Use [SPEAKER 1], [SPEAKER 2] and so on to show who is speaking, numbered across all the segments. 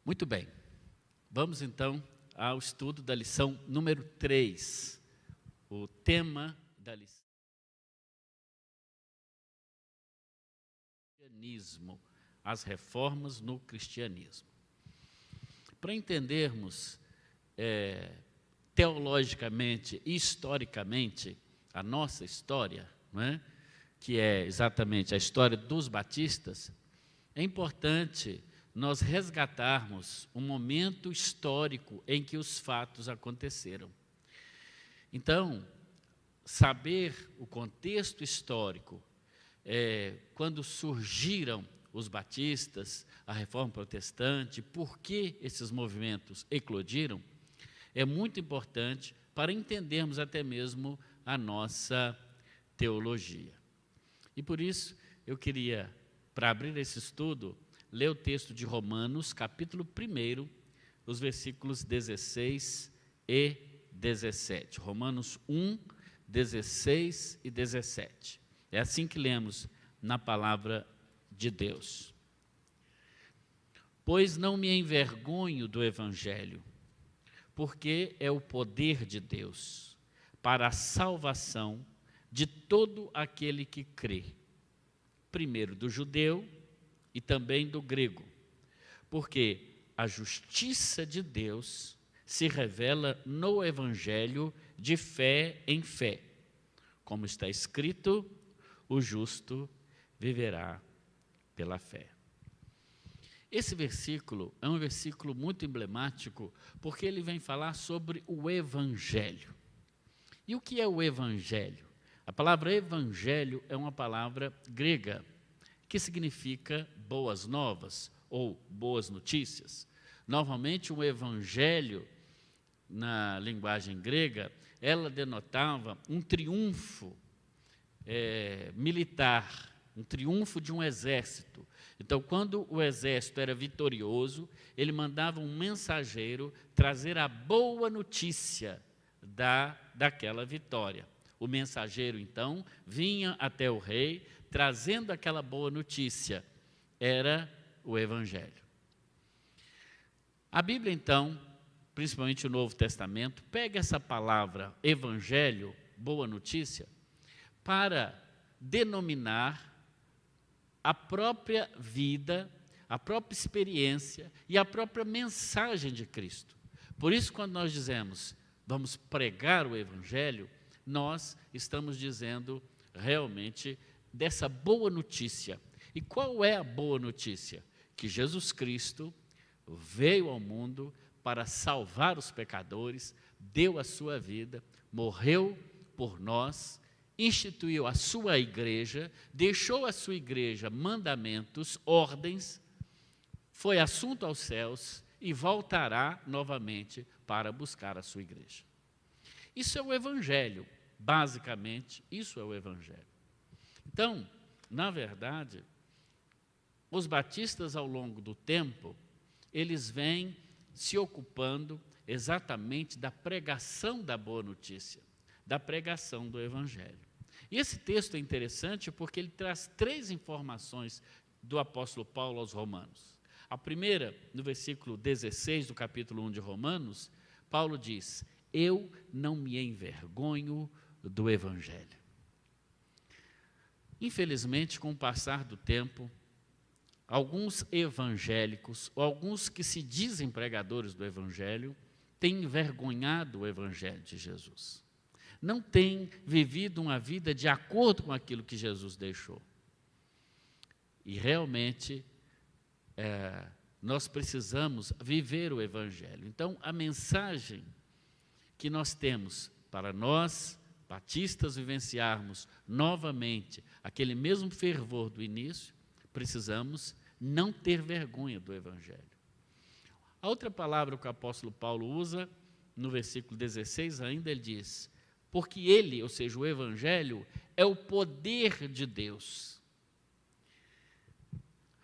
[SPEAKER 1] Muito bem, vamos então ao estudo da lição número 3. O tema da lição é o cristianismo, as reformas no cristianismo. Para entendermos teologicamente e historicamente a nossa história, não é? Que é exatamente a história dos batistas, é importante nós resgatarmos um momento histórico em que os fatos aconteceram. Então, saber o contexto histórico, quando surgiram os batistas, a Reforma Protestante, por que esses movimentos eclodiram, é muito importante para entendermos até mesmo a nossa teologia. E por isso, eu queria, para abrir esse estudo, ler o texto de Romanos, capítulo 1, os versículos 16 e 17. Romanos 1, 16 e 17. É assim que lemos na palavra de Deus. Pois não me envergonho do Evangelho, porque é o poder de Deus para a salvação de todo aquele que crê, primeiro do judeu e também do grego, porque a justiça de Deus se revela no Evangelho de fé em fé, como está escrito, o justo viverá pela fé. Esse versículo é um versículo muito emblemático, porque ele vem falar sobre o Evangelho. E o que é o Evangelho? A palavra Evangelho é uma palavra grega, que significa boas novas ou boas notícias. Normalmente, o Evangelho, na linguagem grega, ela denotava um triunfo militar, um triunfo de um exército. Então, quando o exército era vitorioso, ele mandava um mensageiro trazer a boa notícia daquela vitória. O mensageiro, então, vinha até o rei, trazendo aquela boa notícia. Era o Evangelho. A Bíblia, então, principalmente o Novo Testamento, pega essa palavra Evangelho, boa notícia, para denominar a própria vida, a própria experiência e a própria mensagem de Cristo. Por isso, quando nós dizemos, vamos pregar o Evangelho, nós estamos dizendo realmente dessa boa notícia. E qual é a boa notícia? Que Jesus Cristo veio ao mundo para salvar os pecadores, deu a sua vida, morreu por nós, instituiu a sua igreja, deixou a sua igreja mandamentos, ordens, foi assunto aos céus e voltará novamente para buscar a sua igreja. Isso é o Evangelho, basicamente, isso é o Evangelho. Então, na verdade, os batistas ao longo do tempo, eles vêm se ocupando exatamente da pregação da boa notícia, da pregação do Evangelho. E esse texto é interessante porque ele traz 3 informações do apóstolo Paulo aos Romanos. A primeira, no versículo 16 do capítulo 1 de Romanos, Paulo diz, eu não me envergonho do Evangelho. Infelizmente, com o passar do tempo, alguns evangélicos, ou alguns que se dizem pregadores do Evangelho, têm envergonhado o Evangelho de Jesus. Não têm vivido uma vida de acordo com aquilo que Jesus deixou. E realmente, nós precisamos viver o Evangelho. Então, a mensagem que nós temos para nós, batistas, vivenciarmos novamente aquele mesmo fervor do início, precisamos não ter vergonha do Evangelho. A outra palavra que o apóstolo Paulo usa, no versículo 16 ainda, ele diz, porque ele, ou seja, o Evangelho, é o poder de Deus.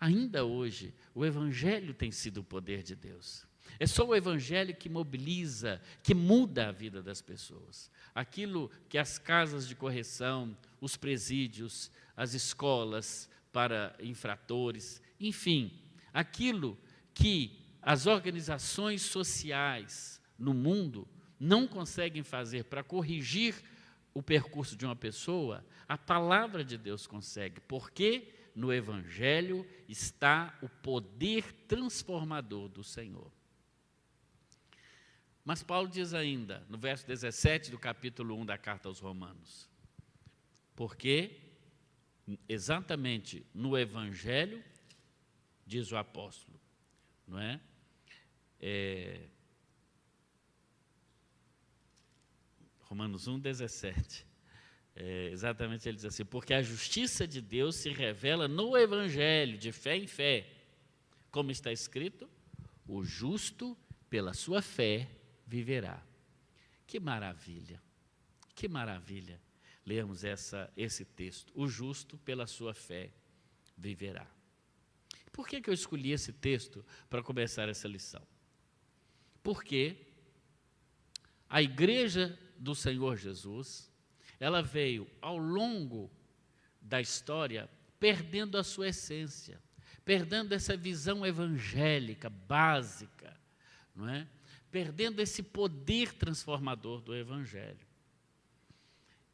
[SPEAKER 1] Ainda hoje, o Evangelho tem sido o poder de Deus. É só o Evangelho que mobiliza, que muda a vida das pessoas. Aquilo que as casas de correção, os presídios, as escolas para infratores, enfim, aquilo que as organizações sociais no mundo não conseguem fazer para corrigir o percurso de uma pessoa, a palavra de Deus consegue, porque no Evangelho está o poder transformador do Senhor. Mas Paulo diz ainda, no verso 17 do capítulo 1 da carta aos Romanos, porque exatamente no Evangelho, diz o apóstolo, não é? Romanos 1, 17. Exatamente, ele diz assim, porque a justiça de Deus se revela no Evangelho, de fé em fé. Como está escrito, o justo pela sua fé viverá. Que maravilha, que maravilha. Lemos esse texto, o justo pela sua fé viverá. Por que eu escolhi esse texto para começar essa lição? Porque a igreja do Senhor Jesus, ela veio ao longo da história perdendo a sua essência, perdendo essa visão evangélica básica, não é? Perdendo esse poder transformador do Evangelho.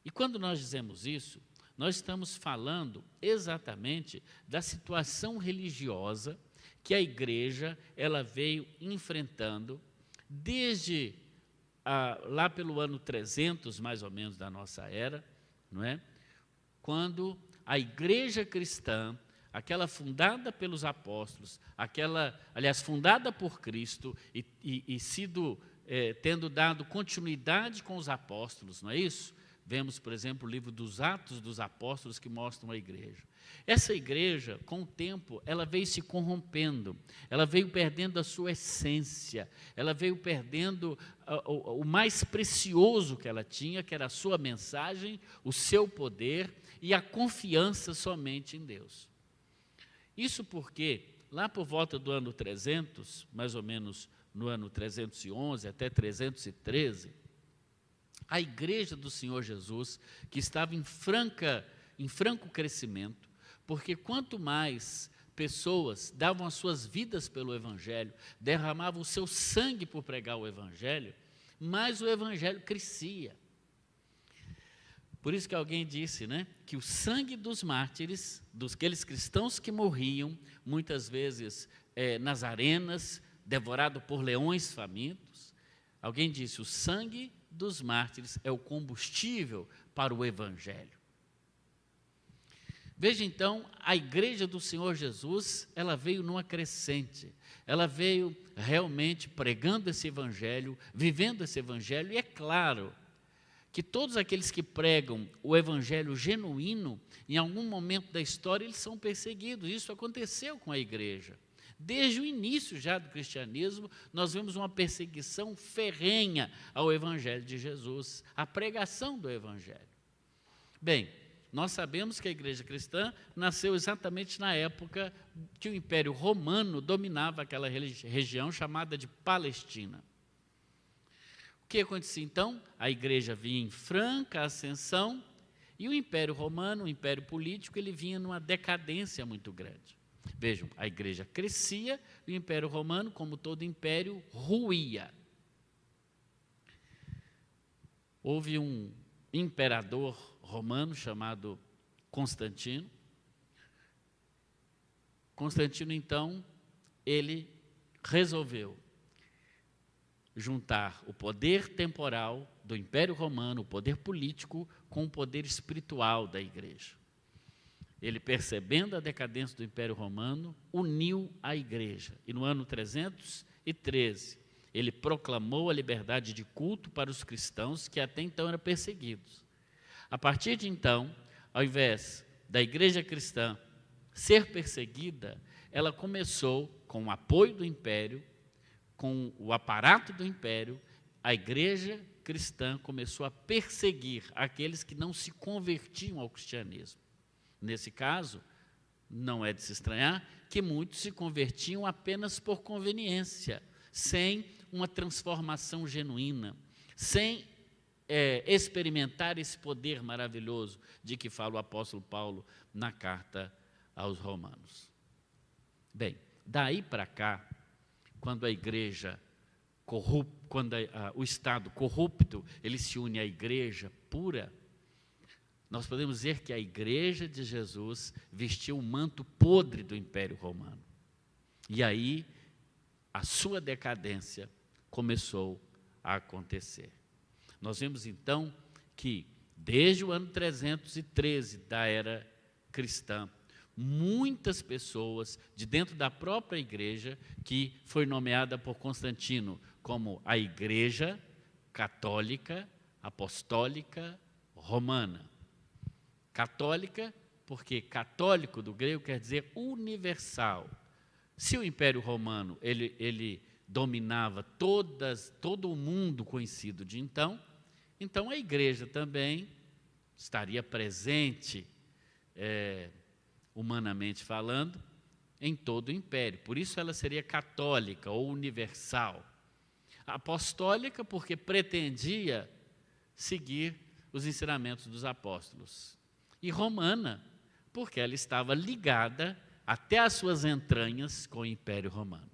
[SPEAKER 1] E quando nós dizemos isso, nós estamos falando exatamente da situação religiosa que a igreja ela veio enfrentando desde lá pelo ano 300, mais ou menos, da nossa era, não é? Quando a igreja cristã, aquela fundada pelos apóstolos, aliás, fundada por Cristo e tendo dado continuidade com os apóstolos, não é isso? Vemos, por exemplo, o livro dos Atos dos Apóstolos que mostram a igreja. Essa igreja, com o tempo, ela veio se corrompendo, ela veio perdendo a sua essência, ela veio perdendo o mais precioso que ela tinha, que era a sua mensagem, o seu poder e a confiança somente em Deus. Isso porque, lá por volta do ano 300, mais ou menos no ano 311 até 313, a igreja do Senhor Jesus, que estava em franco crescimento, porque quanto mais pessoas davam as suas vidas pelo Evangelho, derramavam o seu sangue por pregar o Evangelho, mais o Evangelho crescia. Por isso que alguém disse, né, que o sangue dos mártires, daqueles cristãos que morriam, muitas vezes nas arenas, devorado por leões famintos, alguém disse, o sangue dos mártires é o combustível para o Evangelho. Veja então, a igreja do Senhor Jesus, ela veio numa crescente, ela veio realmente pregando esse Evangelho, vivendo esse Evangelho, e é claro que todos aqueles que pregam o Evangelho genuíno, em algum momento da história, eles são perseguidos. Isso aconteceu com a igreja. Desde o início já do cristianismo, nós vemos uma perseguição ferrenha ao Evangelho de Jesus, à pregação do Evangelho. Bem, nós sabemos que a igreja cristã nasceu exatamente na época que o Império Romano dominava aquela região chamada de Palestina. O que acontecia então? A igreja vinha em franca ascensão e o Império Romano, o Império Político, ele vinha numa decadência muito grande. Vejam, a igreja crescia e o Império Romano, como todo império, ruía. Houve um imperador romano chamado Constantino. Constantino, então, ele resolveu juntar o poder temporal do Império Romano, o poder político, com o poder espiritual da igreja. Ele, percebendo a decadência do Império Romano, uniu a igreja. E no ano 313, ele proclamou a liberdade de culto para os cristãos que até então eram perseguidos. A partir de então, ao invés da igreja cristã ser perseguida, ela começou, com o apoio do império, com o aparato do império, a igreja cristã começou a perseguir aqueles que não se convertiam ao cristianismo. Nesse caso, não é de se estranhar que muitos se convertiam apenas por conveniência, sem uma transformação genuína, sem experimentar esse poder maravilhoso de que fala o apóstolo Paulo na carta aos Romanos. Bem, daí para cá, quando a igreja quando o Estado corrupto, ele se une à igreja pura, nós podemos dizer que a igreja de Jesus vestiu o manto podre do Império Romano. E aí, a sua decadência começou a acontecer. Nós vemos então que, desde o ano 313 da era cristã, muitas pessoas de dentro da própria igreja, que foi nomeada por Constantino como a Igreja Católica Apostólica Romana. Católica, porque católico do grego quer dizer universal. Se o Império Romano ele dominava todo o mundo conhecido de então a igreja também estaria presente, humanamente falando, em todo o império. Por isso ela seria católica ou universal. Apostólica, porque pretendia seguir os ensinamentos dos apóstolos. E romana, porque ela estava ligada até as suas entranhas com o Império Romano.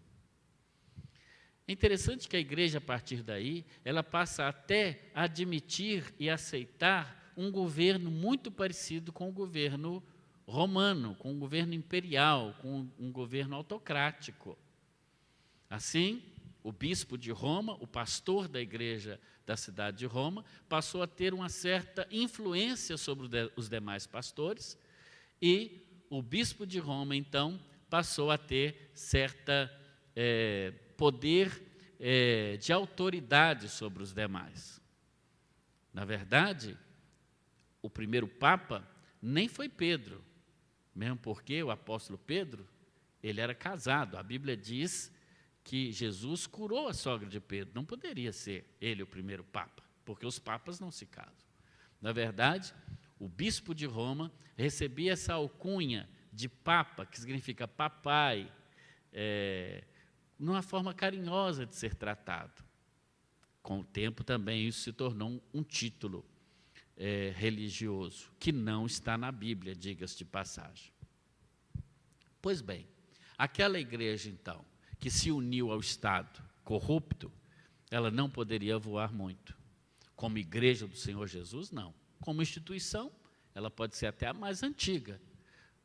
[SPEAKER 1] É interessante que a igreja, a partir daí, ela passa até a admitir e aceitar um governo muito parecido com o governo romano, com o governo imperial, com um governo autocrático. Assim, o bispo de Roma, o pastor da igreja da cidade de Roma, passou a ter uma certa influência sobre os demais pastores, e o bispo de Roma, então, passou a ter certa poder de autoridade sobre os demais. Na verdade, o primeiro papa nem foi Pedro, mesmo porque o apóstolo Pedro, ele era casado. A Bíblia diz que Jesus curou a sogra de Pedro. Não poderia ser ele o primeiro papa, porque os papas não se casam. Na verdade, o bispo de Roma recebia essa alcunha de papa, que significa papai, numa forma carinhosa de ser tratado. Com o tempo também isso se tornou um título religioso, que não está na Bíblia, diga-se de passagem. Pois bem, aquela igreja então, que se uniu ao Estado corrupto, ela não poderia voar muito. Como igreja do Senhor Jesus, não. Como instituição, ela pode ser até a mais antiga,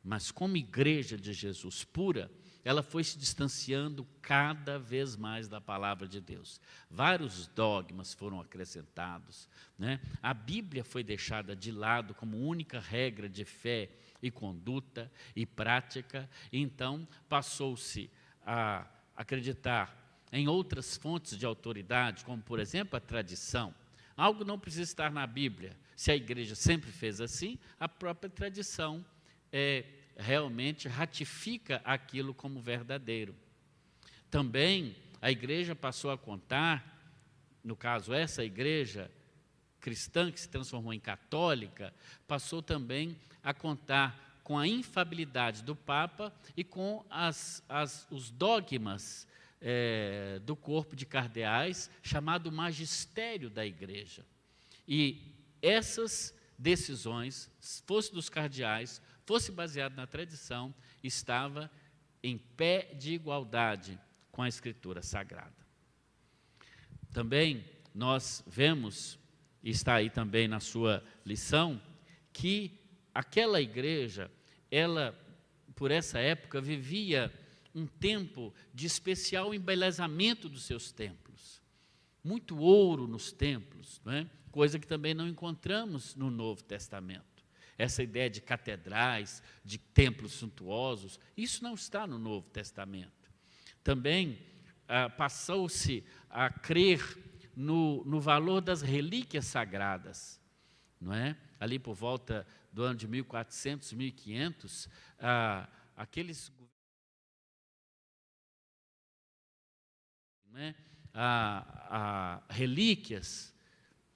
[SPEAKER 1] mas como igreja de Jesus pura, ela foi se distanciando cada vez mais da palavra de Deus. Vários dogmas foram acrescentados, né? A Bíblia foi deixada de lado como única regra de fé e conduta e prática, então passou-se a acreditar em outras fontes de autoridade, como, por exemplo, a tradição. Algo não precisa estar na Bíblia. Se a igreja sempre fez assim, a própria tradição realmente ratifica aquilo como verdadeiro. Também a igreja passou a contar, no caso essa igreja cristã que se transformou em católica, passou também a contar com a infalibilidade do Papa e com os dogmas do corpo de cardeais, chamado magistério da igreja. E essas decisões, fosse dos cardeais, fosse baseado na tradição, estava em pé de igualdade com a Escritura Sagrada. Também nós vemos, e está aí também na sua lição, que aquela igreja, ela, por essa época, vivia um tempo de especial embelezamento dos seus templos. Muito ouro nos templos, não é? Coisa que também não encontramos no Novo Testamento. Essa ideia de catedrais, de templos suntuosos, isso não está no Novo Testamento. Também passou-se a crer no valor das relíquias sagradas, não é? Ali por volta do ano de 1400, 1500, aqueles relíquias,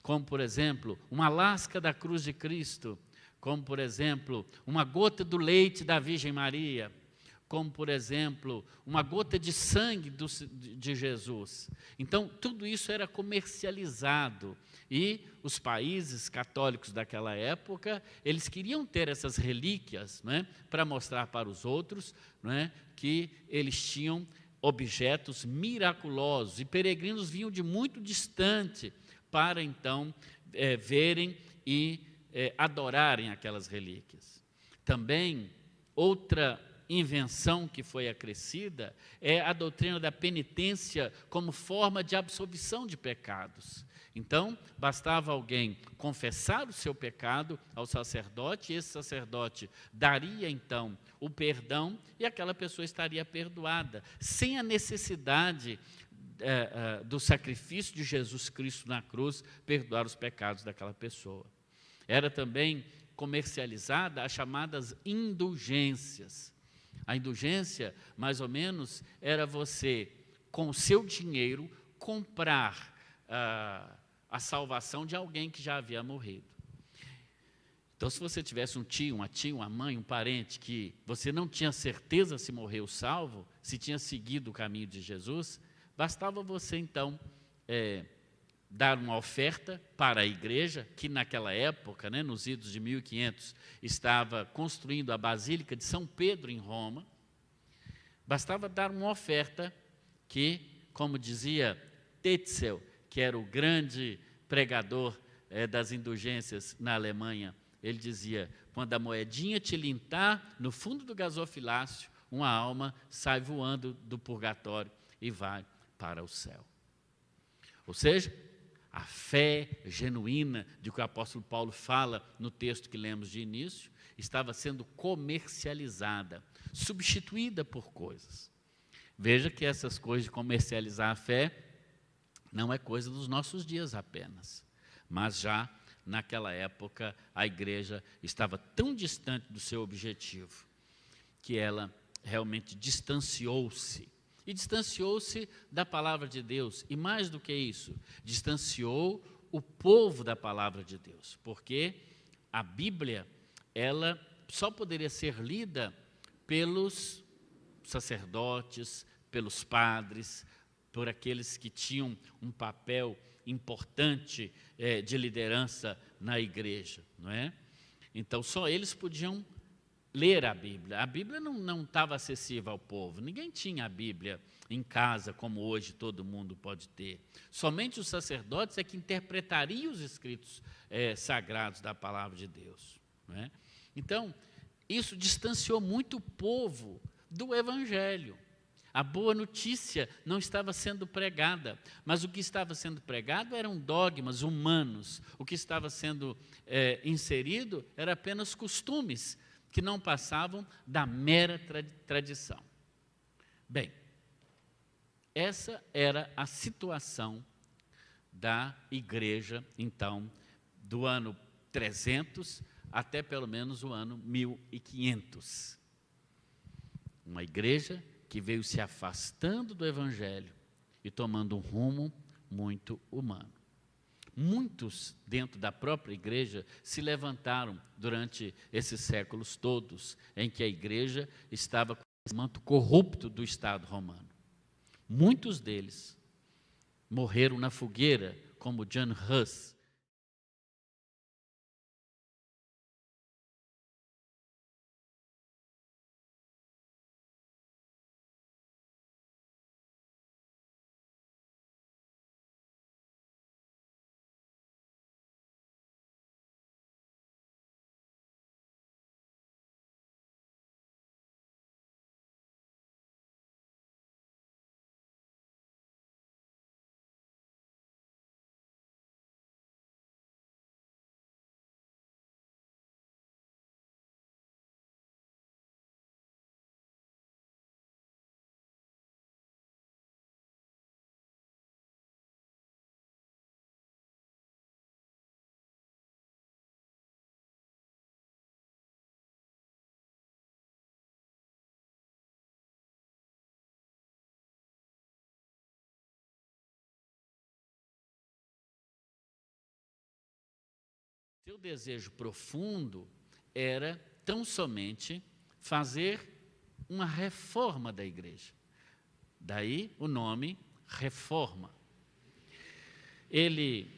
[SPEAKER 1] como por exemplo, uma lasca da cruz de Cristo, como por exemplo, uma gota do leite da Virgem Maria, como por exemplo, uma gota de sangue de Jesus. Então, tudo isso era comercializado, e os países católicos daquela época, eles queriam ter essas relíquias, não é, para mostrar para os outros, não é, que eles tinham objetos miraculosos, e peregrinos vinham de muito distante para então verem e adorarem aquelas relíquias. Também, outra invenção que foi acrescida é a doutrina da penitência como forma de absolvição de pecados. Então, bastava alguém confessar o seu pecado ao sacerdote, e esse sacerdote daria então o perdão, e aquela pessoa estaria perdoada, sem a necessidade do sacrifício de Jesus Cristo na cruz perdoar os pecados daquela pessoa. Era também comercializada as chamadas indulgências. A indulgência, mais ou menos, era você, com o seu dinheiro, comprar a salvação de alguém que já havia morrido. Então, se você tivesse um tio, uma tia, uma mãe, um parente, que você não tinha certeza se morreu salvo, se tinha seguido o caminho de Jesus, bastava você, então, dar uma oferta para a igreja, que naquela época, nos idos de 1500, estava construindo a Basílica de São Pedro em Roma. Bastava dar uma oferta que, como dizia Tetzel, que era o grande pregador das indulgências na Alemanha, ele dizia: quando a moedinha tilintar no fundo do gasofilácio, uma alma sai voando do purgatório e vai para o céu. Ou seja, a fé genuína de que o apóstolo Paulo fala no texto que lemos de início, estava sendo comercializada, substituída por coisas. Veja que essas coisas de comercializar a fé não é coisa dos nossos dias apenas, mas já naquela época a igreja estava tão distante do seu objetivo que ela realmente distanciou-se. E distanciou-se da palavra de Deus, e mais do que isso, distanciou o povo da palavra de Deus, porque a Bíblia, ela só poderia ser lida pelos sacerdotes, pelos padres, por aqueles que tinham um papel importante de liderança na igreja, não é? Então, só eles podiam ler a Bíblia. A Bíblia não estava acessível ao povo, ninguém tinha a Bíblia em casa, como hoje todo mundo pode ter. Somente os sacerdotes é que interpretariam os escritos sagrados da palavra de Deus, não é? Então, isso distanciou muito o povo do Evangelho. A boa notícia não estava sendo pregada, mas o que estava sendo pregado eram dogmas humanos. O que estava sendo inserido era apenas costumes que não passavam da mera tradição. Bem, essa era a situação da igreja, então, do ano 300 até pelo menos o ano 1500. Uma igreja que veio se afastando do Evangelho e tomando um rumo muito humano. Muitos dentro da própria igreja se levantaram durante esses séculos todos, em que a igreja estava com esse manto corrupto do Estado romano. Muitos deles morreram na fogueira, como Jan Hus. Seu desejo profundo era tão somente fazer uma reforma da igreja. Daí o nome reforma. Ele,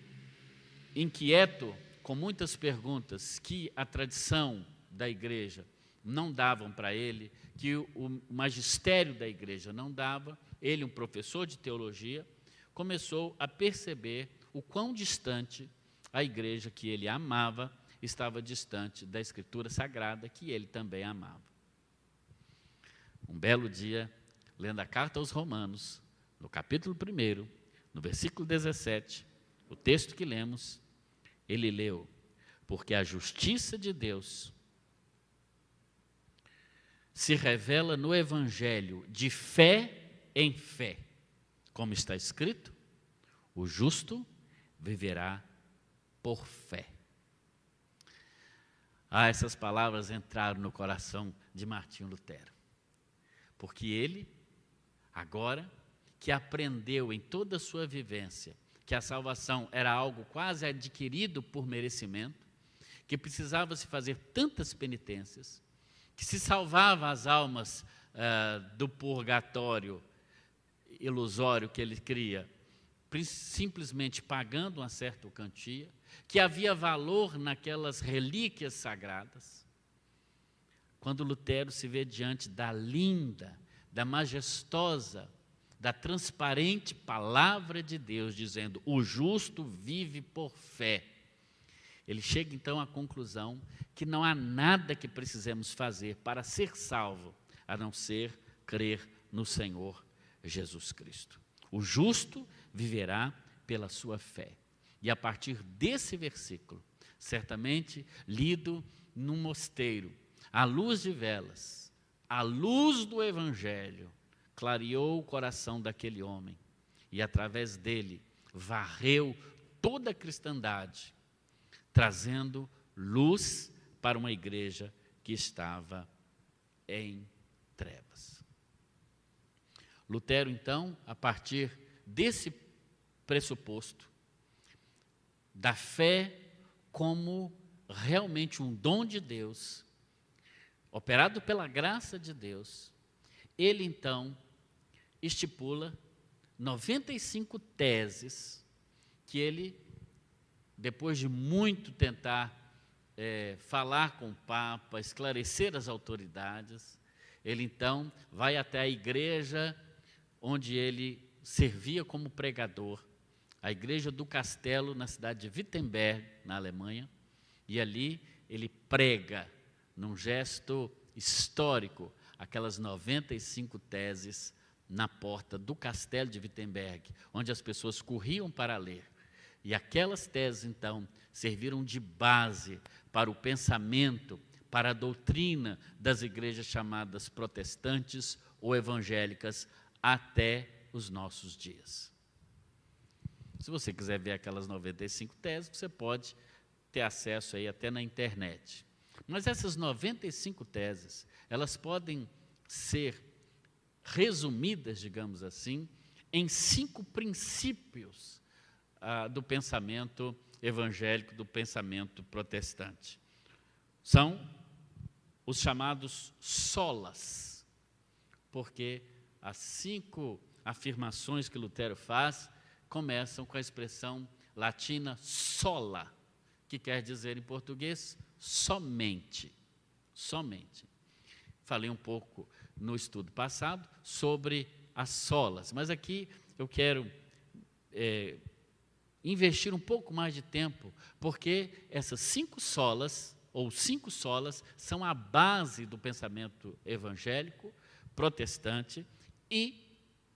[SPEAKER 1] inquieto, com muitas perguntas que a tradição da igreja não davam para ele, que o magistério da igreja não dava, ele, um professor de teologia, começou a perceber o quão distante a igreja que ele amava estava distante da Escritura Sagrada, que ele também amava. Um belo dia, lendo a carta aos Romanos, no capítulo 1, no versículo 17, o texto que lemos, ele leu: porque a justiça de Deus se revela no Evangelho de fé em fé, como está escrito, o justo viverá por fé. Essas palavras entraram no coração de Martinho Lutero, porque ele, agora que aprendeu em toda a sua vivência que a salvação era algo quase adquirido por merecimento, que precisava se fazer tantas penitências, que se salvava as almas do purgatório ilusório que ele cria, simplesmente pagando uma certa quantia, que havia valor naquelas relíquias sagradas. Quando Lutero se vê diante da linda, da majestosa, da transparente palavra de Deus, dizendo, o justo vive por fé, ele chega então à conclusão que não há nada que precisemos fazer para ser salvo, a não ser crer no Senhor Jesus Cristo. O justo viverá pela sua fé. E a partir desse versículo, certamente lido num mosteiro, à luz de velas, à luz do Evangelho, clareou o coração daquele homem e através dele varreu toda a cristandade, trazendo luz para uma igreja que estava em trevas. Lutero, então, a partir desse pressuposto, da fé como realmente um dom de Deus, operado pela graça de Deus, ele então estipula 95 teses que ele, depois de muito tentar falar com o Papa, esclarecer as autoridades, ele então vai até a igreja onde ele servia como pregador, a igreja do Castelo, na cidade de Wittenberg, na Alemanha, e ali ele prega, num gesto histórico, aquelas 95 teses na porta do Castelo de Wittenberg, onde as pessoas corriam para ler. E aquelas teses, então, serviram de base para o pensamento, para a doutrina das igrejas chamadas protestantes ou evangélicas até os nossos dias. Se você quiser ver aquelas 95 teses, você pode ter acesso aí até na internet. Mas essas 95 teses, elas podem ser resumidas, digamos assim, em 5 princípios do pensamento evangélico, do pensamento protestante. São os chamados solas, porque as 5 afirmações que Lutero faz começam com a expressão latina sola, que quer dizer em português somente. Somente. Falei um pouco no estudo passado sobre as solas, mas aqui eu quero investir um pouco mais de tempo, porque essas 5 solas, ou 5 solas, são a base do pensamento evangélico, protestante e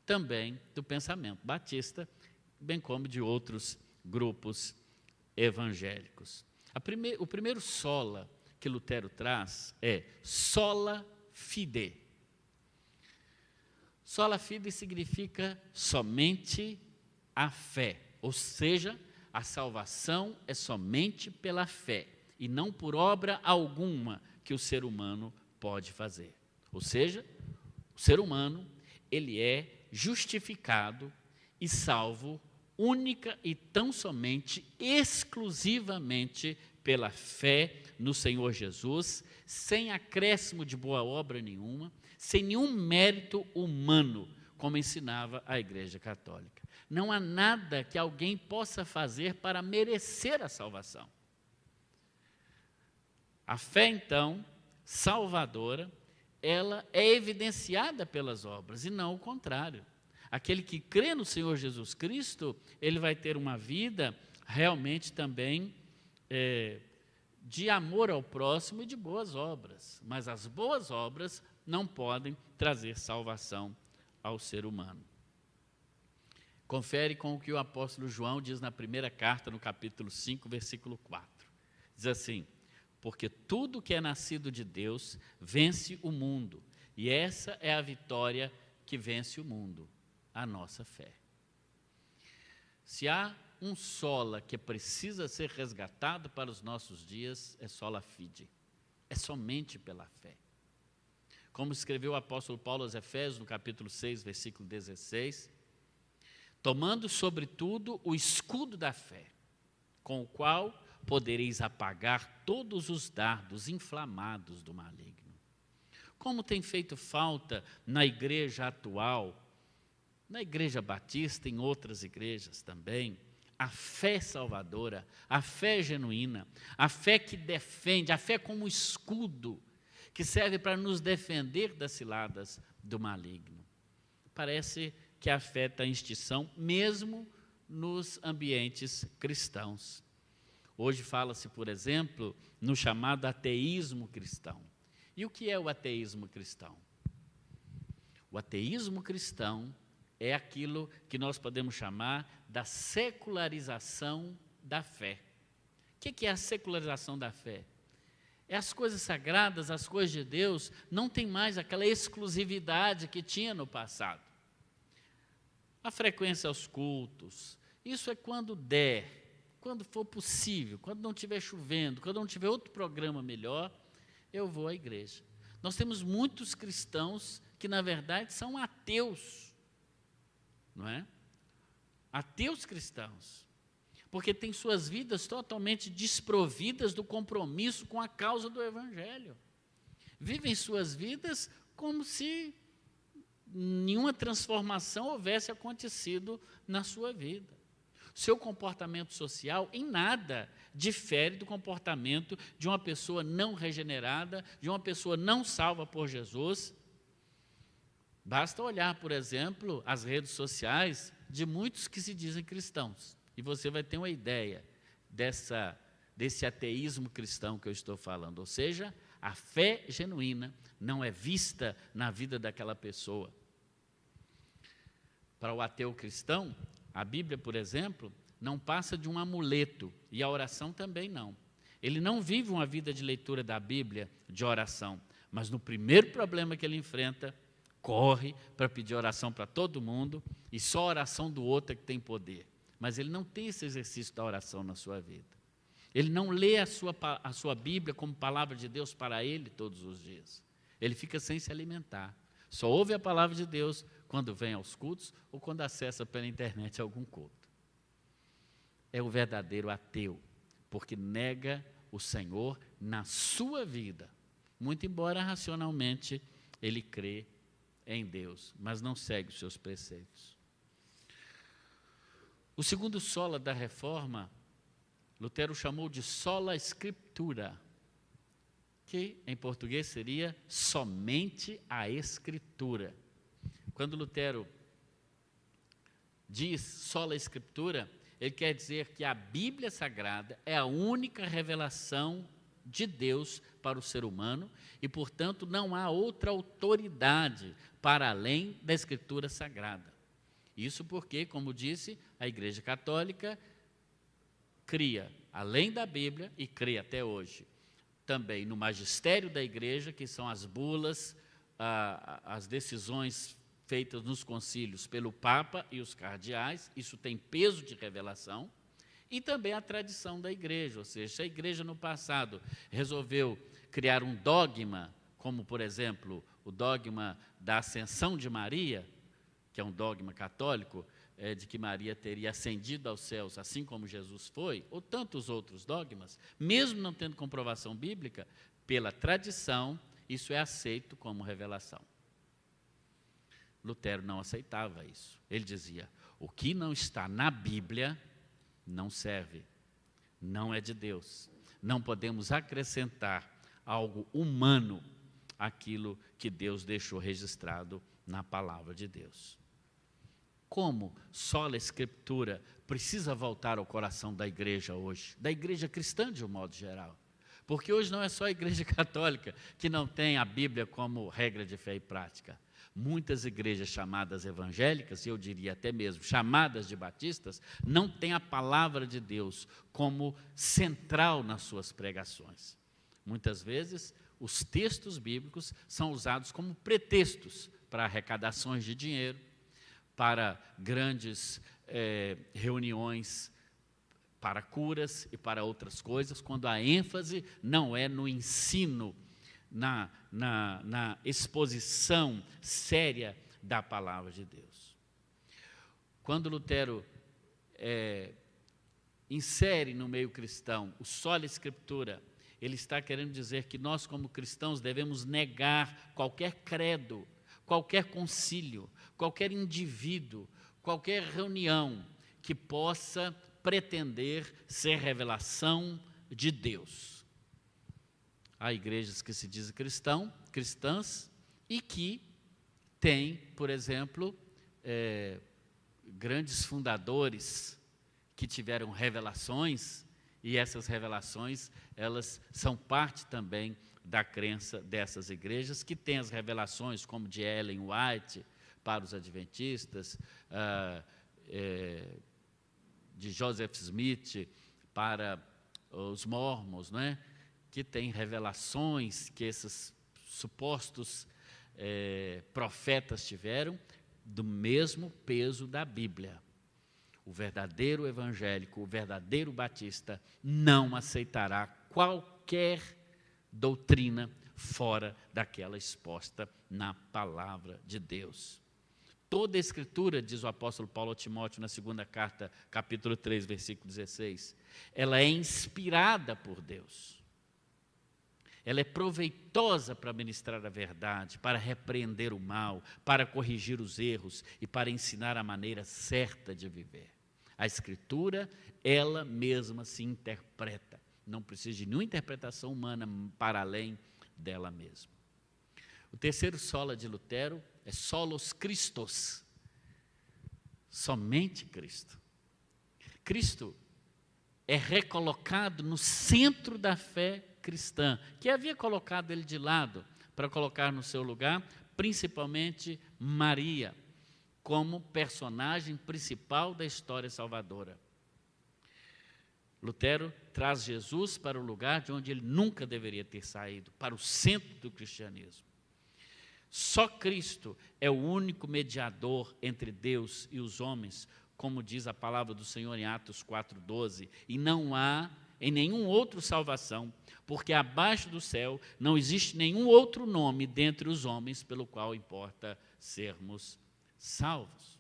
[SPEAKER 1] também do pensamento batista, bem como de outros grupos evangélicos. O primeiro sola que Lutero traz é sola fide. Sola fide significa somente a fé, ou seja, a salvação é somente pela fé e não por obra alguma que o ser humano pode fazer. Ou seja, o ser humano, ele é justificado e salvo única e tão somente, exclusivamente pela fé no Senhor Jesus, sem acréscimo de boa obra nenhuma, sem nenhum mérito humano, como ensinava a Igreja Católica. Não há nada que alguém possa fazer para merecer a salvação. A fé, então, salvadora, ela é evidenciada pelas obras, e não o contrário. Aquele que crê no Senhor Jesus Cristo, ele vai ter uma vida realmente também de amor ao próximo e de boas obras. Mas as boas obras não podem trazer salvação ao ser humano. Confere com o que o apóstolo João diz na primeira carta, no capítulo 5, versículo 4. Diz assim: porque tudo que é nascido de Deus vence o mundo, e essa é a vitória que vence o mundo, a nossa fé. Se há um sola que precisa ser resgatado para os nossos dias, é sola fide, é somente pela fé. Como escreveu o apóstolo Paulo aos Efésios, no capítulo 6, versículo 16, tomando sobretudo o escudo da fé, com o qual podereis apagar todos os dardos inflamados do maligno. Como tem feito falta na igreja atual, na igreja batista, em outras igrejas também, a fé salvadora, a fé genuína, a fé que defende, a fé como escudo, que serve para nos defender das ciladas do maligno. Parece que afeta a extinção, mesmo nos ambientes cristãos. Hoje fala-se, por exemplo, no chamado ateísmo cristão. E o que é o ateísmo cristão? O ateísmo cristão é aquilo que nós podemos chamar da secularização da fé. O que é a secularização da fé? É as coisas sagradas, as coisas de Deus, não tem mais aquela exclusividade que tinha no passado. A frequência aos cultos, isso é quando der, quando for possível, quando não estiver chovendo, quando não tiver outro programa melhor, eu vou à igreja. Nós temos muitos cristãos que, na verdade, são ateus, não é? Ateus cristãos, porque têm suas vidas totalmente desprovidas do compromisso com a causa do Evangelho. Vivem suas vidas como se nenhuma transformação houvesse acontecido na sua vida. Seu comportamento social em nada difere do comportamento de uma pessoa não regenerada, de uma pessoa não salva por Jesus. Basta olhar, por exemplo, as redes sociais de muitos que se dizem cristãos, e você vai ter uma ideia desse ateísmo cristão que eu estou falando. Ou seja, a fé genuína não é vista na vida daquela pessoa. Para o ateu cristão, a Bíblia, por exemplo, não passa de um amuleto, e a oração também não. Ele não vive uma vida de leitura da Bíblia, de oração, mas no primeiro problema que ele enfrenta, corre para pedir oração para todo mundo, e só a oração do outro é que tem poder. Mas ele não tem esse exercício da oração na sua vida. Ele não lê a sua Bíblia como palavra de Deus para ele todos os dias. Ele fica sem se alimentar. Só ouve a palavra de Deus quando vem aos cultos ou quando acessa pela internet algum culto. É o verdadeiro ateu, porque nega o Senhor na sua vida, muito embora racionalmente ele crê em Deus, mas não segue os seus preceitos. O segundo sola da reforma, Lutero chamou de sola scriptura, que em português seria somente a Escritura. Quando Lutero diz sola Escritura, ele quer dizer que a Bíblia Sagrada é a única revelação de Deus para o ser humano e, portanto, não há outra autoridade para além da Escritura Sagrada. Isso porque, como disse, a Igreja Católica cria, além da Bíblia, e crê até hoje, também no magistério da Igreja, que são as bulas, as decisões feitas nos concílios pelo Papa e os cardeais, isso tem peso de revelação, e também a tradição da Igreja, ou seja, se a Igreja no passado resolveu criar um dogma, como, por exemplo, o dogma da ascensão de Maria, que é um dogma católico, de que Maria teria ascendido aos céus, assim como Jesus foi, ou tantos outros dogmas, mesmo não tendo comprovação bíblica, pela tradição, isso é aceito como revelação. Lutero não aceitava isso. Ele dizia, o que não está na Bíblia não serve, não é de Deus. Não podemos acrescentar algo humano àquilo que Deus deixou registrado na palavra de Deus. como sola Escritura precisa voltar ao coração da igreja hoje, da igreja cristã de um modo geral. Porque hoje não é só a igreja católica que não tem a Bíblia como regra de fé e prática. Muitas igrejas chamadas evangélicas, e eu diria até mesmo chamadas de batistas, não têm a palavra de Deus como central nas suas pregações. Muitas vezes, os textos bíblicos são usados como pretextos para arrecadações de dinheiro, para grandes reuniões, para curas e para outras coisas, quando a ênfase não é no ensino, na exposição séria da palavra de Deus. Quando Lutero insere no meio cristão o sola Escritura, ele está querendo dizer que nós, como cristãos, devemos negar qualquer credo, qualquer concílio, qualquer indivíduo, qualquer reunião que possa pretender ser revelação de Deus. Há igrejas que se dizem cristãs e que têm, por exemplo, grandes fundadores que tiveram revelações, e essas revelações, elas são parte também da crença dessas igrejas, que têm as revelações, como de Ellen White, para os adventistas, de Joseph Smith para os mormons, não é? Que tem revelações que esses supostos profetas tiveram, do mesmo peso da Bíblia. O verdadeiro evangélico, o verdadeiro batista, não aceitará qualquer doutrina fora daquela exposta na palavra de Deus. Toda a Escritura, diz o apóstolo Paulo a Timóteo na segunda carta, capítulo 3, versículo 16, ela é inspirada por Deus. Ela é proveitosa para ministrar a verdade, para repreender o mal, para corrigir os erros e para ensinar a maneira certa de viver. A Escritura, ela mesma se interpreta. Não precisa de nenhuma interpretação humana para além dela mesma. O terceiro sola de Lutero é solos Christos, somente Cristo. Cristo é recolocado no centro da fé cristã, que havia colocado ele de lado para colocar no seu lugar, principalmente Maria, como personagem principal da história salvadora. Lutero traz Jesus para o lugar de onde ele nunca deveria ter saído, para o centro do cristianismo. Só Cristo é o único mediador entre Deus e os homens, como diz a palavra do Senhor em Atos 4,12, e não há em nenhum outro salvação, porque abaixo do céu não existe nenhum outro nome dentre os homens pelo qual importa sermos salvos.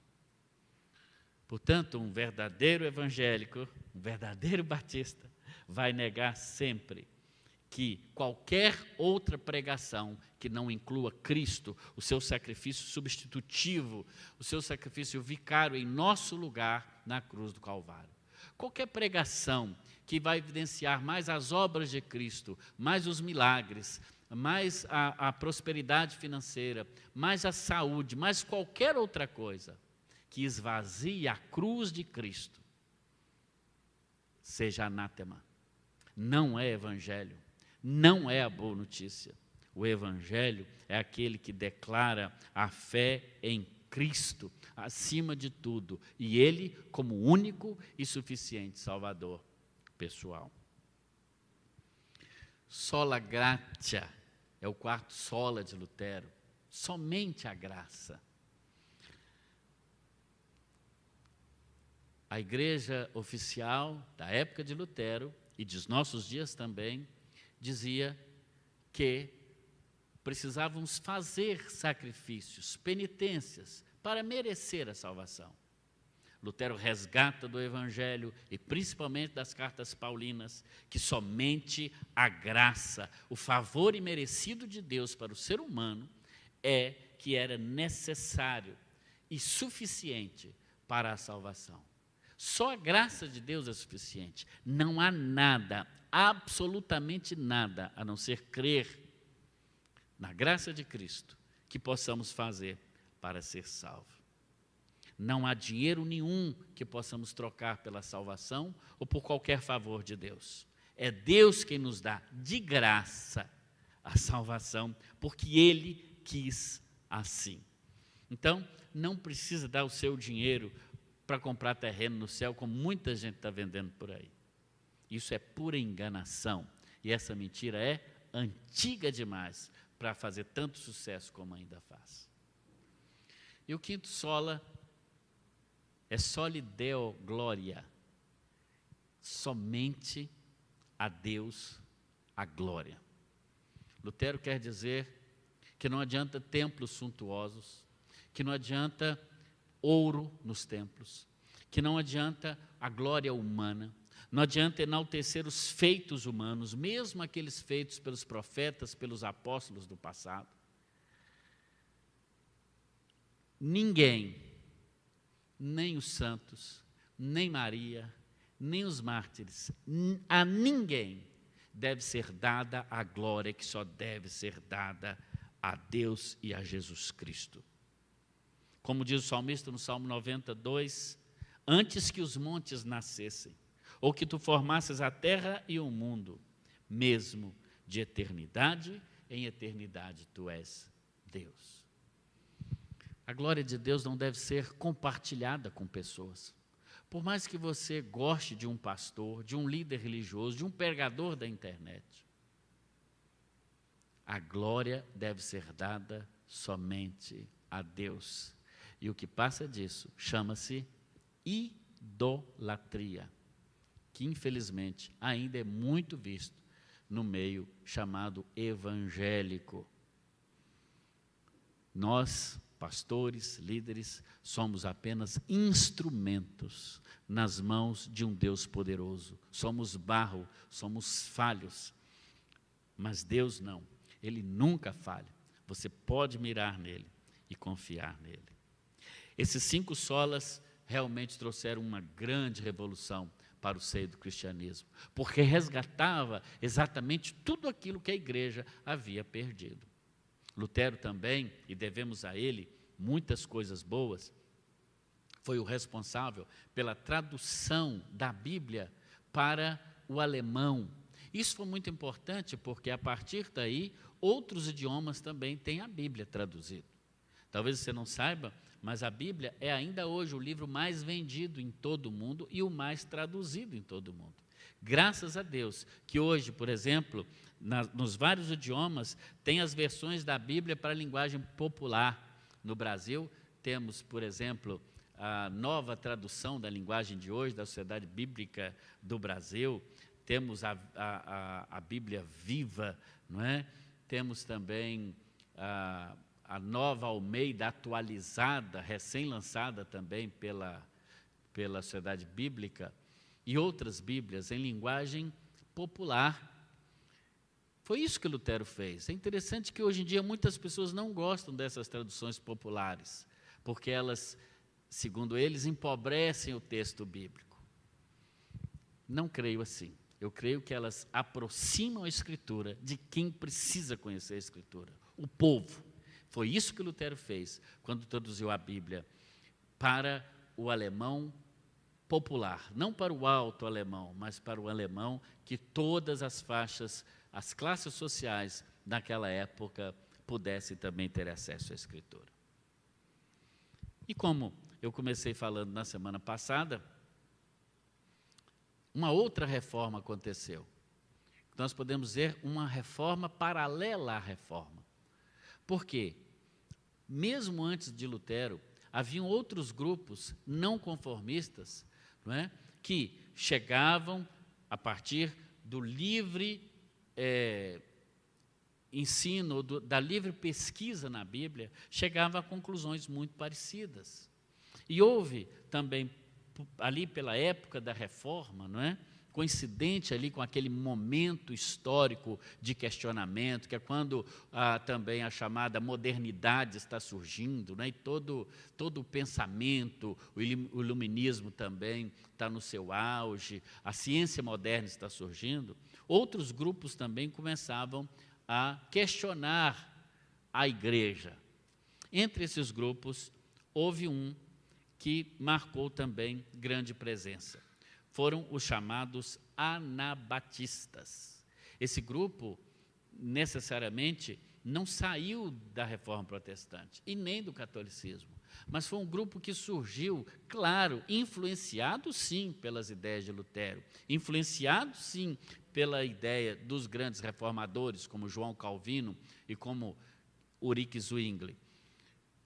[SPEAKER 1] Portanto, um verdadeiro evangélico, um verdadeiro batista, vai negar sempre que qualquer outra pregação que não inclua Cristo, o seu sacrifício substitutivo, o seu sacrifício vicário em nosso lugar na cruz do Calvário. Qualquer pregação que vai evidenciar mais as obras de Cristo, mais os milagres, mais a prosperidade financeira, mais a saúde, mais qualquer outra coisa que esvazie a cruz de Cristo, seja anátema. Não é evangelho, não é a boa notícia. O evangelho é aquele que declara a fé em Cristo, acima de tudo, e Ele como único e suficiente Salvador pessoal. Sola gratia é o quarto sola de Lutero, somente a graça. A igreja oficial da época de Lutero e dos nossos dias também dizia que precisávamos fazer sacrifícios, penitências, para merecer a salvação. Lutero resgata do Evangelho e principalmente das cartas paulinas que somente a graça, o favor imerecido de Deus para o ser humano é que era necessário e suficiente para a salvação. Só a graça de Deus é suficiente. Não há nada, absolutamente nada, a não ser crer na graça de Cristo, que possamos fazer para ser salvo. Não há dinheiro nenhum que possamos trocar pela salvação ou por qualquer favor de Deus. É Deus quem nos dá de graça a salvação, porque Ele quis assim. Então, não precisa dar o seu dinheiro para comprar terreno no céu, como muita gente está vendendo por aí. Isso é pura enganação. E essa mentira é antiga demais para fazer tanto sucesso como ainda faz. E o quinto sola é soli Deo glória. Somente a Deus a glória. Lutero quer dizer que não adianta templos suntuosos, que não adianta ouro nos templos, que não adianta a glória humana, não adianta enaltecer os feitos humanos, mesmo aqueles feitos pelos profetas, pelos apóstolos do passado. Ninguém, nem os santos, nem Maria, nem os mártires, a ninguém deve ser dada a glória que só deve ser dada a Deus e a Jesus Cristo. Como diz o salmista no Salmo 92, antes que os montes nascessem, ou que tu formasses a terra e o mundo, mesmo de eternidade em eternidade tu és Deus. A glória de Deus não deve ser compartilhada com pessoas. Por mais que você goste de um pastor, de um líder religioso, de um pregador da internet, a glória deve ser dada somente a Deus. E o que passa disso chama-se idolatria, que infelizmente ainda é muito visto no meio chamado evangélico. Nós, pastores, líderes, somos apenas instrumentos nas mãos de um Deus poderoso. Somos barro, somos falhos, mas Deus não. Ele nunca falha. Você pode mirar nele e confiar nele. Esses 5 solas realmente trouxeram uma grande revolução para o seio do cristianismo, porque resgatava exatamente tudo aquilo que a igreja havia perdido. Lutero também, e devemos a ele muitas coisas boas, foi o responsável pela tradução da Bíblia para o alemão. Isso foi muito importante porque a partir daí outros idiomas também têm a Bíblia traduzida. Talvez você não saiba, mas a Bíblia é ainda hoje o livro mais vendido em todo o mundo e o mais traduzido em todo o mundo. Graças a Deus que hoje, por exemplo, nos vários idiomas, tem as versões da Bíblia para a linguagem popular. No Brasil, temos, por exemplo, a nova tradução da linguagem de hoje, da Sociedade Bíblica do Brasil, temos a Bíblia Viva, não é? Temos também a nova Almeida atualizada, recém-lançada também pela Sociedade Bíblica, e outras Bíblias em linguagem popular. Foi isso que Lutero fez. É interessante que hoje em dia muitas pessoas não gostam dessas traduções populares, porque elas, segundo eles, empobrecem o texto bíblico. Não creio assim. Eu creio que elas aproximam a Escritura de quem precisa conhecer a Escritura, o povo. Foi isso que Lutero fez quando traduziu a Bíblia para o alemão popular, não para o alto alemão, mas para o alemão que todas as faixas, as classes sociais daquela época pudessem também ter acesso à Escritura. E como eu comecei falando na semana passada, uma outra reforma aconteceu. Nós podemos dizer uma reforma paralela à reforma. Por quê? Mesmo antes de Lutero, haviam outros grupos não conformistas, não é, que chegavam, a partir do livre ensino, da livre pesquisa na Bíblia, chegavam a conclusões muito parecidas. E houve também, ali pela época da Reforma, não é? Coincidente ali com aquele momento histórico de questionamento, que é quando também a chamada modernidade está surgindo, né? E todo o pensamento, o iluminismo também está no seu auge, a ciência moderna está surgindo, outros grupos também começavam a questionar a igreja. Entre esses grupos, houve um que marcou também grande presença. Foram os chamados anabatistas. Esse grupo, necessariamente, não saiu da Reforma Protestante e nem do catolicismo, mas foi um grupo que surgiu, claro, influenciado sim pelas ideias de Lutero, influenciado sim pela ideia dos grandes reformadores, como João Calvino e como Ulrich Zwingli.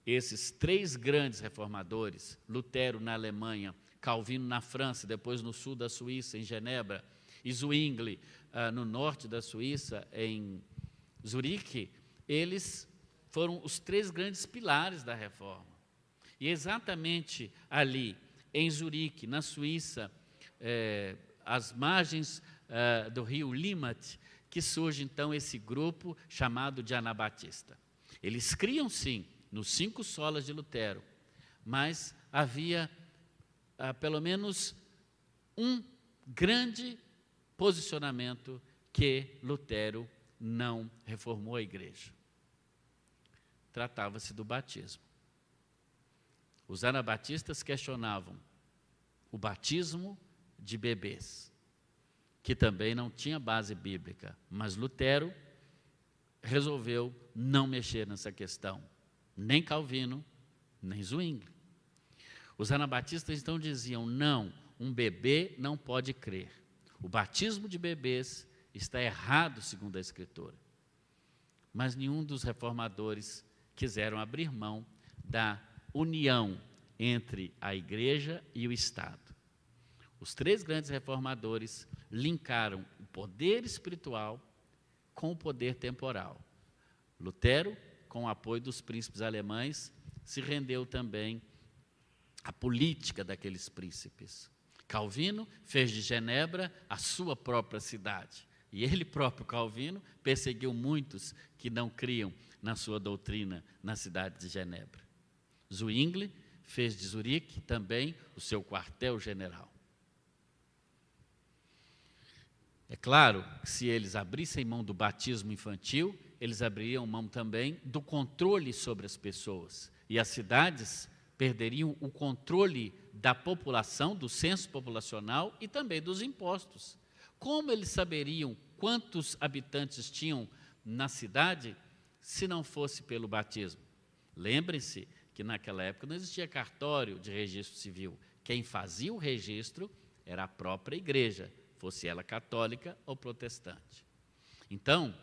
[SPEAKER 1] Esses três grandes reformadores, Lutero na Alemanha, Calvino na França, depois no sul da Suíça, em Genebra, e Zwingli no norte da Suíça, em Zurique, eles foram os três grandes pilares da reforma. E exatamente ali, em Zurique, na Suíça, às margens do rio Limmat, que surge então esse grupo chamado de anabatista. Eles criam sim nos 5 solas de Lutero, mas havia pelo menos um grande posicionamento que Lutero não reformou a igreja. Tratava-se do batismo. Os anabatistas questionavam o batismo de bebês, que também não tinha base bíblica, mas Lutero resolveu não mexer nessa questão, nem Calvino, nem Zwingli. Os anabatistas então diziam, não, um bebê não pode crer. O batismo de bebês está errado segundo a Escritura. Mas nenhum dos reformadores quiseram abrir mão da união entre a igreja e o Estado. Os 3 grandes reformadores linkaram o poder espiritual com o poder temporal. Lutero, com o apoio dos príncipes alemães, se rendeu também à política daqueles príncipes. Calvino fez de Genebra a sua própria cidade. E ele próprio, Calvino, perseguiu muitos que não criam na sua doutrina na cidade de Genebra. Zwingli fez de Zurique também o seu quartel-general. É claro que se eles abrissem mão do batismo infantil, eles abririam mão também do controle sobre as pessoas. E as cidades perderiam o controle da população, do censo populacional e também dos impostos. Como eles saberiam quantos habitantes tinham na cidade se não fosse pelo batismo? Lembrem-se que naquela época não existia cartório de registro civil. Quem fazia o registro era a própria igreja, fosse ela católica ou protestante. Então,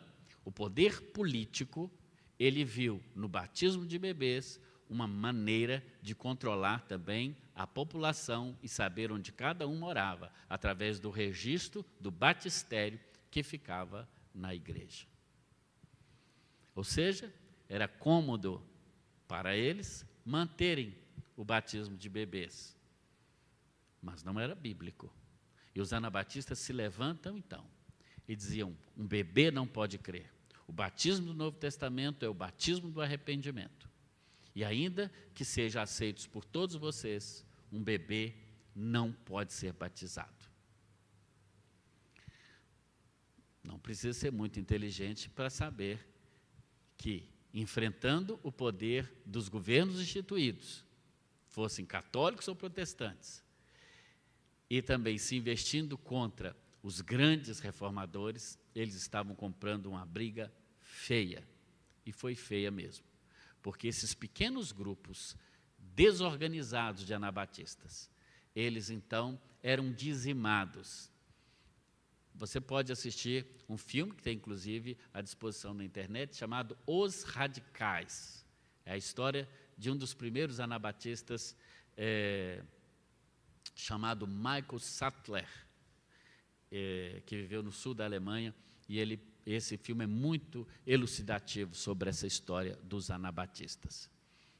[SPEAKER 1] o poder político, ele viu no batismo de bebês uma maneira de controlar também a população e saber onde cada um morava, através do registro do batistério que ficava na igreja. Ou seja, era cômodo para eles manterem o batismo de bebês, mas não era bíblico. E os anabatistas se levantam então e diziam, um bebê não pode crer. O batismo do Novo Testamento é o batismo do arrependimento. E ainda que seja aceito por todos vocês, um bebê não pode ser batizado. Não precisa ser muito inteligente para saber que, enfrentando o poder dos governos instituídos, fossem católicos ou protestantes, e também se investindo contra os grandes reformadores, eles estavam comprando uma briga feia, e foi feia mesmo. Porque esses pequenos grupos desorganizados de anabatistas, eles então eram dizimados. Você pode assistir um filme que tem inclusive à disposição na internet, chamado Os Radicais. É a história de um dos primeiros anabatistas, chamado Michael Sattler, que viveu no sul da Alemanha, e esse filme é muito elucidativo sobre essa história dos anabatistas.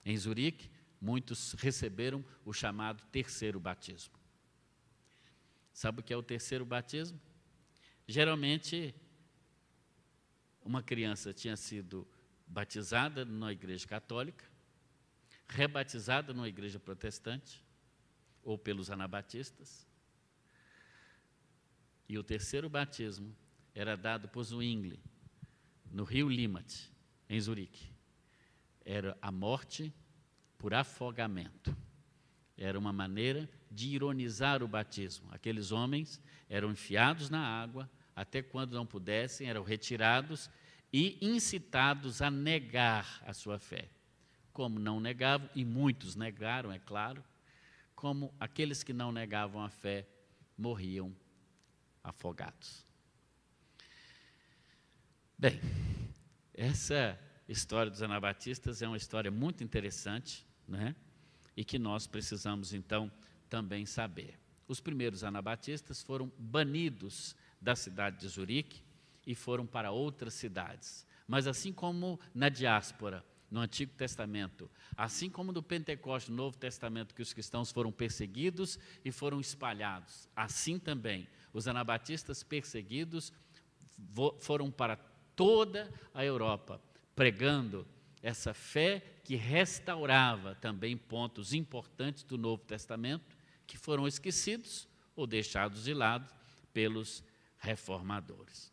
[SPEAKER 1] Em Zurique, muitos receberam o chamado terceiro batismo. Sabe o que é o terceiro batismo? Geralmente, uma criança tinha sido batizada numa igreja católica, rebatizada numa igreja protestante, ou pelos anabatistas, e o terceiro batismo era dado por Zwingli, no rio Limmat, em Zurique. Era a morte por afogamento. Era uma maneira de ironizar o batismo. Aqueles homens eram enfiados na água, até quando não pudessem, eram retirados e incitados a negar a sua fé. Como não negavam, e muitos negaram, é claro, como aqueles que não negavam a fé morriam afogados. Bem, essa história dos anabatistas é uma história muito interessante, né? E que nós precisamos, então, também saber. Os primeiros anabatistas foram banidos da cidade de Zurique e foram para outras cidades. Mas assim como na diáspora, no Antigo Testamento, assim como no Pentecostes, no Novo Testamento, que os cristãos foram perseguidos e foram espalhados, assim também os anabatistas perseguidos foram para toda a Europa, pregando essa fé que restaurava também pontos importantes do Novo Testamento, que foram esquecidos ou deixados de lado pelos reformadores.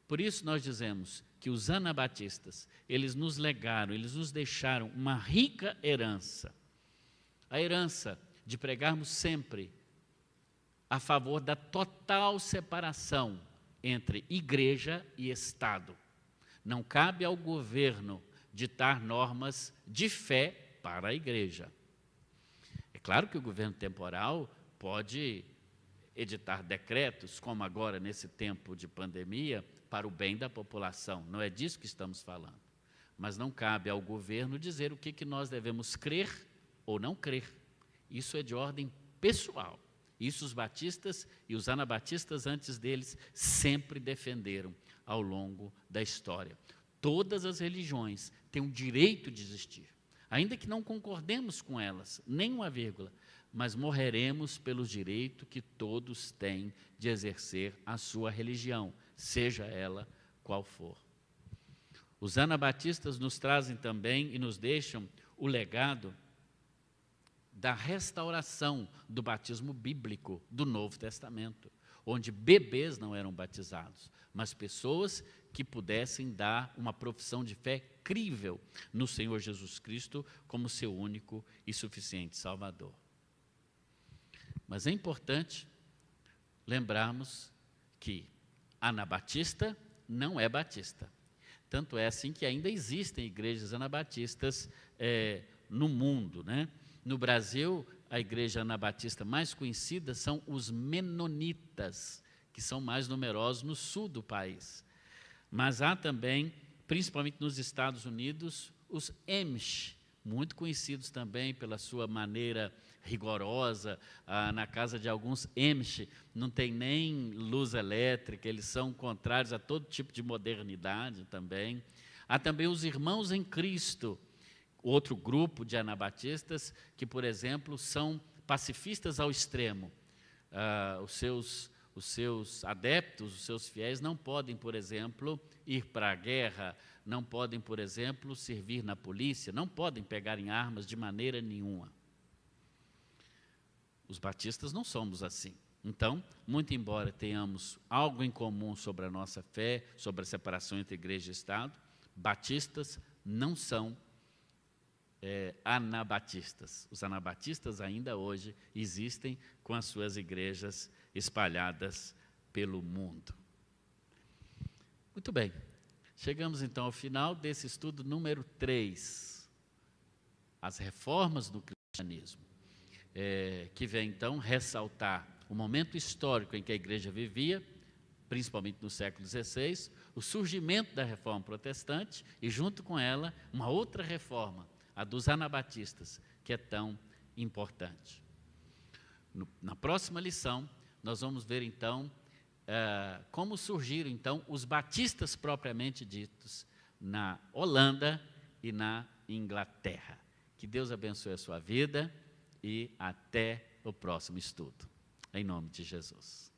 [SPEAKER 1] Por isso nós dizemos que os anabatistas, eles nos legaram, eles nos deixaram uma rica herança. A herança de pregarmos sempre a favor da total separação entre igreja e Estado. Não cabe ao governo ditar normas de fé para a igreja. É claro que o governo temporal pode editar decretos, como agora nesse tempo de pandemia, para o bem da população. Não é disso que estamos falando. Mas não cabe ao governo dizer o que nós devemos crer ou não crer. Isso é de ordem pessoal. Isso os batistas e os anabatistas antes deles sempre defenderam ao longo da história. Todas as religiões têm o direito de existir, ainda que não concordemos com elas, nem uma vírgula, mas morreremos pelo direito que todos têm de exercer a sua religião, seja ela qual for. Os anabatistas nos trazem também e nos deixam o legado da restauração do batismo bíblico do Novo Testamento, onde bebês não eram batizados, mas pessoas que pudessem dar uma profissão de fé crível no Senhor Jesus Cristo como seu único e suficiente Salvador. Mas é importante lembrarmos que anabatista não é batista. Tanto é assim que ainda existem igrejas anabatistas no mundo, né? No Brasil, a igreja anabatista mais conhecida são os menonitas, que são mais numerosos no sul do país. Mas há também, principalmente nos Estados Unidos, os Amish, muito conhecidos também pela sua maneira rigorosa. Na casa de alguns Amish não tem nem luz elétrica, eles são contrários a todo tipo de modernidade também. Há também os Irmãos em Cristo, outro grupo de anabatistas que, por exemplo, são pacifistas ao extremo. Os seus adeptos, os seus fiéis, não podem, por exemplo, ir para a guerra, não podem, por exemplo, servir na polícia, não podem pegar em armas de maneira nenhuma. Os batistas não somos assim. Então, muito embora tenhamos algo em comum sobre a nossa fé, sobre a separação entre igreja e Estado, batistas não são anabatistas. Os anabatistas ainda hoje existem com as suas igrejas espalhadas pelo mundo. Muito bem, chegamos então ao final desse estudo número 3, as reformas do cristianismo, que vem então ressaltar o momento histórico em que a igreja vivia, principalmente no século XVI, o surgimento da reforma protestante e junto com ela uma outra reforma, a dos anabatistas, que é tão importante. Na próxima lição, nós vamos ver então como surgiram então os batistas propriamente ditos na Holanda e na Inglaterra. Que Deus abençoe a sua vida e até o próximo estudo. Em nome de Jesus.